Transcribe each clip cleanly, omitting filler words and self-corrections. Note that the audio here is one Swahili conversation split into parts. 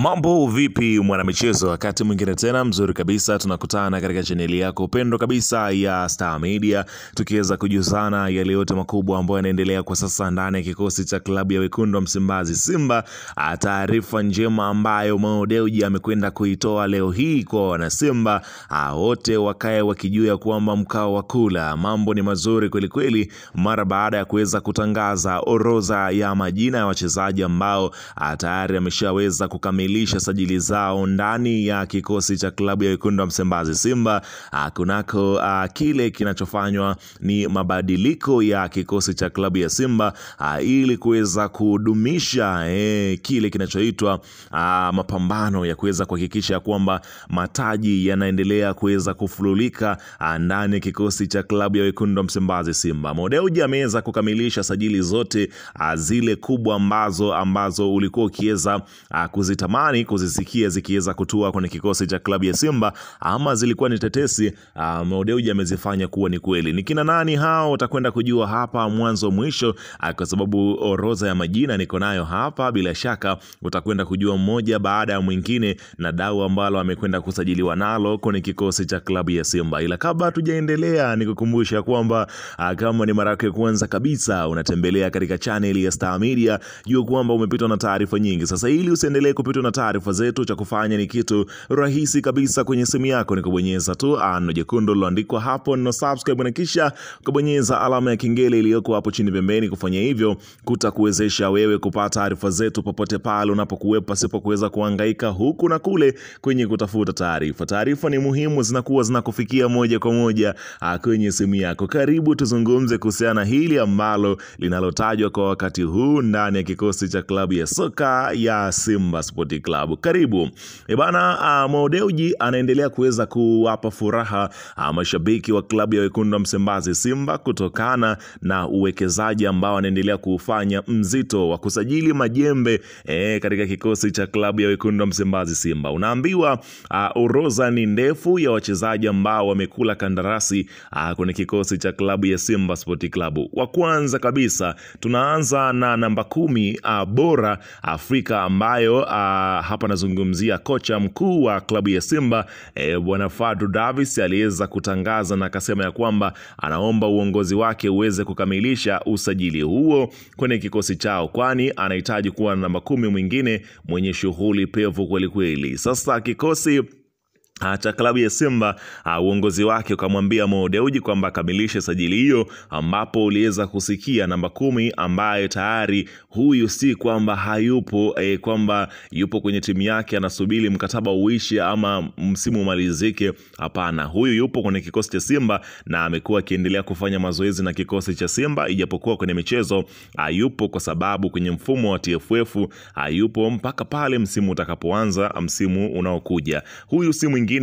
Mambo vipi mwanamichezo, wakati mwingine tena mzuri kabisa tunakutana katika chaneli yako upendo kabisa ya Star Media, tukiweza kujuzana yale yote makubwa ambayo yanaendelea kwa sasa ndani ya kikosi cha klabu ya wekundu wa Msimbazi Simba. Taarifa njema ambayo Mo Dewji amekwenda kuitoa leo hii kwa wana Simba, wote wakae wakijua kwamba mkao wa kula. Mambo ni mazuri kweli kweli mara baada ya kuweza kutangaza orodha ya majina ya wachezaji ambao tayari ameshaweza kukamilisha sajili zao ndani ya kikosi cha klabu ya wekundu wa Msimbazi Simba. Kunako kile kinachofanywa ni mabadiliko ya kikosi cha klabu ya Simba ili kuweza kudumisha kile kinachoitwa mapambano ya kuweza kuhakikisha kwamba mataji yanaendelea kuweza kufululika ndani ya kikosi cha klabu ya wekundu wa Msimbazi Simba. Mo Dewji ameweza kukamilisha sajili zote zile kubwa ambazo ulikuwa ukiweza kuzitamani kuzisikia zikiweza kutua kwenye kikosi cha klabu ya Simba, ama zilikuwa ni tetesi. Mo Dewji amezifanya kuwa ni kweli. Ni kina nani hao? Utakwenda kujua hapa mwanzo mwisho, kwa sababu orodha ya majina niko nayo hapa. Bila shaka utakwenda kujua mmoja baada ya mwingine na dau ambalo amekwenda kusajiliwa nalo kwenye kikosi cha klabu ya Simba. Ila kabla tujaendelea, nikukumbusha kwamba kama ni mara yako ya kwanza kabisa unatembelea katika channel ya Star Media, jua kwamba umepitwa na taarifa nyingi. Sasa ili usiendelee kupitwa na taarifa zetu, cha kufanya ni kitu rahisi kabisa. Kwenye simu yako ni kubonyeza tu neno jekundu liloandikwa hapo no subscribe, na kisha kubonyeza alama ya kengele iliyoko hapo chini pembeni. Kufanya hivyo kutakuwezesha wewe kupata taarifa zetu popote pale unapokuwepo, pasipo kuweza kuhangaika huku na kule kwenye kutafuta taarifa. Taarifa ni muhimu, zinakuwa zinakufikia moja kwa moja kwenye simu yako. Karibu tuzungumze kuhusiana hili ambalo linalotajwa kwa wakati huu ndani ya kikosi cha klabu ya soka ya Simba Sport Club. Karibu. Mo Dewji anaendelea kuweza kuwapa furaha mashabiki wa klabu ya wekundu wa Msimbazi Simba kutokana na uwekezaji ambao anaendelea kuufanya mzito wa kusajili majembe katika kikosi cha klabu ya wekundu wa Msimbazi Simba. Unaambiwa orodha ni ndefu ya wachezaji ambao wamekula kandarasi kwenye kikosi cha klabu ya Simba Sport Club. Wa kwanza kabisa tunaanza na namba 10 bora Afrika, ambayo hapa nazungumzia kocha mkuu wa klabu ya Simba Bwana Fadlu Davis. Aliweza kutangaza na akasema ya kwamba anaomba uongozi wake uweze kukamilisha usajili huo kwenye kikosi chao, kwani anahitaji kuwa na namba 10 mwingine mwenye shughuli pevu kweli kweli. Sasa kikosi cha klabu ya Simba uongozi wake ukamwambia Mo Dewji kwamba kamilishe sajili hiyo, ambapo uliweza kusikia namba 10 ambaye tayari huyu si kwamba hayupo, kwamba yupo kwenye timu yake anasubiri mkataba uishe ama msimu umalizike. Hapana, huyu yupo kwenye kikosi cha Simba na amekuwa akiendelea kufanya mazoezi na kikosi cha Simba, ijapokuwa kwenye michezo hayupo kwa sababu kwenye mfumo wa TFF hayupo mpaka pale msimu utakapoanza, msimu unaokuja. Huyu si mwingine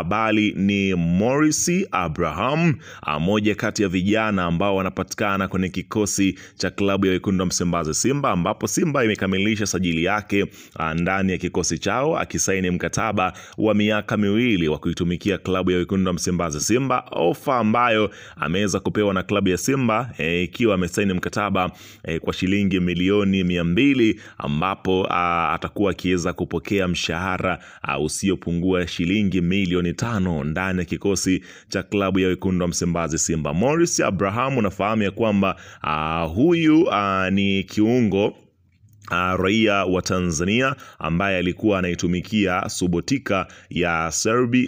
bali ni Morris Abraham, moja kati ya vijana ambao wanapatikana kwenye kikosi cha klabu ya wekundu wa Msimbazi Simba, ambapo Simba imekamilisha sajili yake ndani ya kikosi chao, akisaini mkataba wa miaka 2 wa kuitumikia klabu ya wekundu wa Msimbazi Simba. Ofa ambayo ameweza kupewa na klabu ya Simba ikiwa amesaini mkataba kwa shilingi milioni 200, ambapo atakuwa akiweza kupokea mshahara usiopungua shilingi milioni 5 ndani ya kikosi cha klabu ya wekundu wa Msimbazi Simba. Morris Abraham, unafahamu ya kwamba huyu ni kiungo raia wa Tanzania ambaye alikuwa anaitumikia Subotica ya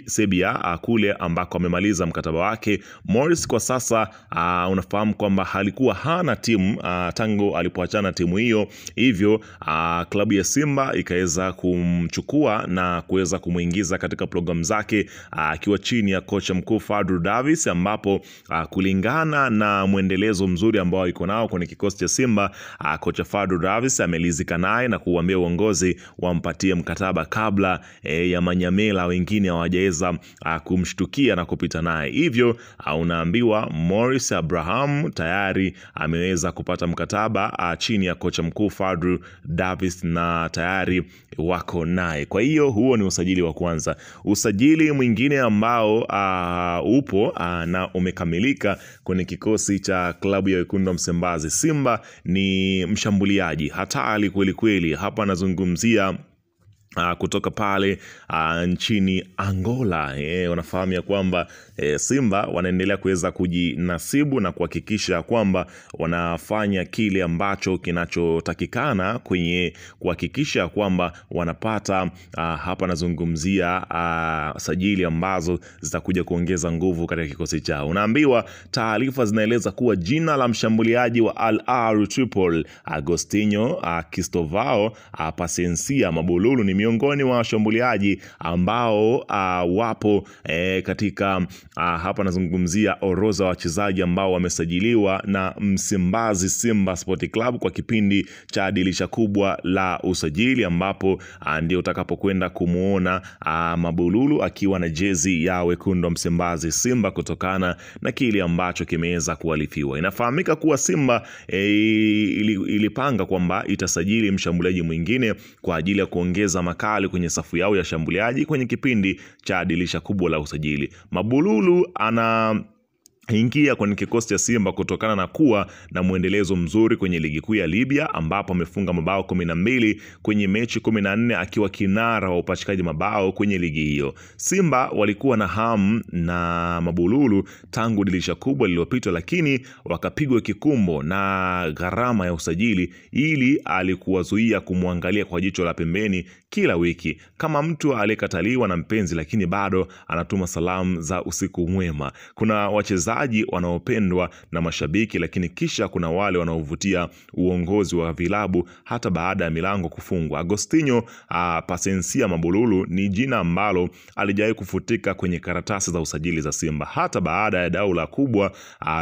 Serbia kule ambako amemaliza mkataba wake. Morris kwa sasa unafahamu kwamba alikuwa hana timu tangu alipoachana timu hiyo, hivyo klabu ya Simba ikaweza kumchukua na kuweza kumuingiza katika programu zake akiwa chini ya kocha mkuu Fadlu Davis, ambapo kulingana na mwendelezo mzuri ambao iko nao kwenye kikosi cha Simba, kocha Fadlu Davis amelizika naye na kuambia uongozi wampatie mkataba kabla ya manyamela wengine hawajaweza kumshtukia na kupita naye. Hivyo unaambiwa Morris Abraham tayari ameweza kupata mkataba chini ya kocha mkuu Fadlu Davis na tayari wako naye. Kwa hiyo huo ni usajili wa kwanza. Usajili mwingine ambao upo na umekamilika kwenye kikosi cha klabu ya wekundu wa Msimbazi Simba ni mshambuliaji hatari kweli kweli. Hapa nazungumzia kutoka pale nchini Angola. Wanafahamu ya kwamba Simba wanaendelea kuweza kujinasibu na kuhakikisha kwamba wanafanya kile ambacho kinachotakikana kwenye kuhakikisha kwamba wanapata hapa nazungumzia sajili ambazo zitakuja kuongeza nguvu katika kikosi chao. Unaambiwa taarifa zinaeleza kuwa jina la mshambuliaji wa Al Ahly Tripoli Agostinho Cristóvão Paciência Mabululu ni miongoni mwa washambuliaji ambao wapo katika hapa nazungumzia orodha wachezaji ambao wamesajiliwa na Msimbazi Simba Sport Club kwa kipindi cha dirisha kubwa la usajili, ambapo ndio utakapokwenda kumuona Mabululu akiwa na jezi ya wekundu wa Msimbazi Simba kutokana na kile ambacho kimeweza kualifiwa. Inafahamika kuwa Simba ilipanga kwamba itasajili mshambuliaji mwingine kwa ajili ya kuongeza makali kwenye safu yao ya shambuliaji kwenye kipindi cha dirisha kubwa la usajili. Mabululu ingia kwenye kikosi cha Simba kutokana na kuwa na muendelezo mzuri kwenye ligi kuu ya Libya, ambapo amefunga mabao 12 kwenye mechi 14 akiwa kinara wa upachikaji mabao kwenye ligi hiyo. Simba walikuwa na hamu na Mabululu tangu dirisha kubwa lililopita, lakini wakapigwa kikumbo na gharama ya usajili ili alikuwazuia kumwangalia kwa jicho la pembeni kila wiki kama mtu aliyekataliwa na mpenzi, lakini bado anatuma salamu za usiku mwema. Kuna wachezaji wanaopendwa na mashabiki, lakini kisha kuna wale wanaovutia uongozi wa vilabu hata baada ya milango kufungwa. Agostinho Paciência Mabululu ni jina ambalo alijawahi kufutika kwenye karatasi za usajili za Simba hata baada ya daula kubwa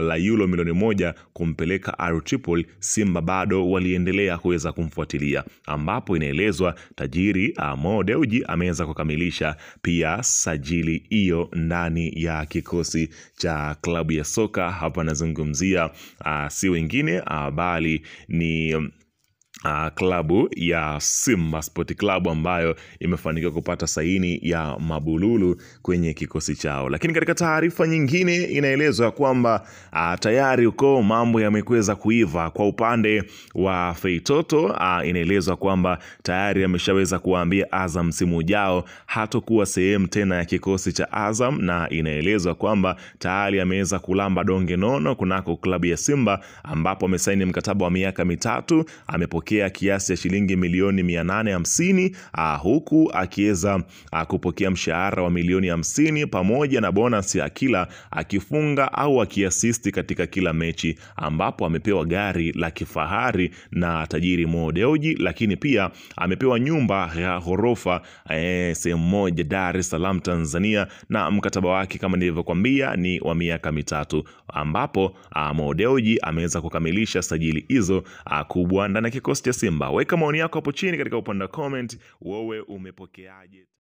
la euro milioni 1 kumpeleka Al Tripoli. Simba bado waliendelea kuweza kumfuatilia, ambapo inaelezwa tajiri Mo Dewji ameweza kukamilisha pia sajili hiyo ndani ya kikosi cha klabu ya soka. Hapa nazungumzia si wengine bali ni klabu ya Simba Sport Club ambayo imefanikiwa kupata saini ya Mabululu kwenye kikosi chao. Lakini katika taarifa nyingine inaelezwa kwamba tayari uko mambo yameweza kuiva kwa upande wa Feitoto. Inaelezwa kwamba tayari ameshaweza kuambia Azam msimu ujao hatakuwa sehemu tena ya kikosi cha Azam, na inaelezwa kwamba tayari ameweza kulamba donge nono kunako klabu ya Simba, ambapo amesaini mkataba wa miaka 3. Amepokea kiasi cha shilingi milioni 850 huku akiweza kupokea mshahara wa milioni 50 pamoja na bonus ya kila akifunga au akiasisti katika kila mechi, ambapo amepewa gari la kifahari na tajiri Mo Dewji, lakini pia amepewa nyumba ya ghorofa sehemu moja Dar es Salaam Tanzania, na mkataba wake kama nilivyokuambia ni wa miaka 3, ambapo Mo Dewji ameweza kukamilisha sajili hizo kubwa ndani ya kikosi cha Simba. Weka maoni yako hapo chini katika upande wa comment, wewe umepokeaje?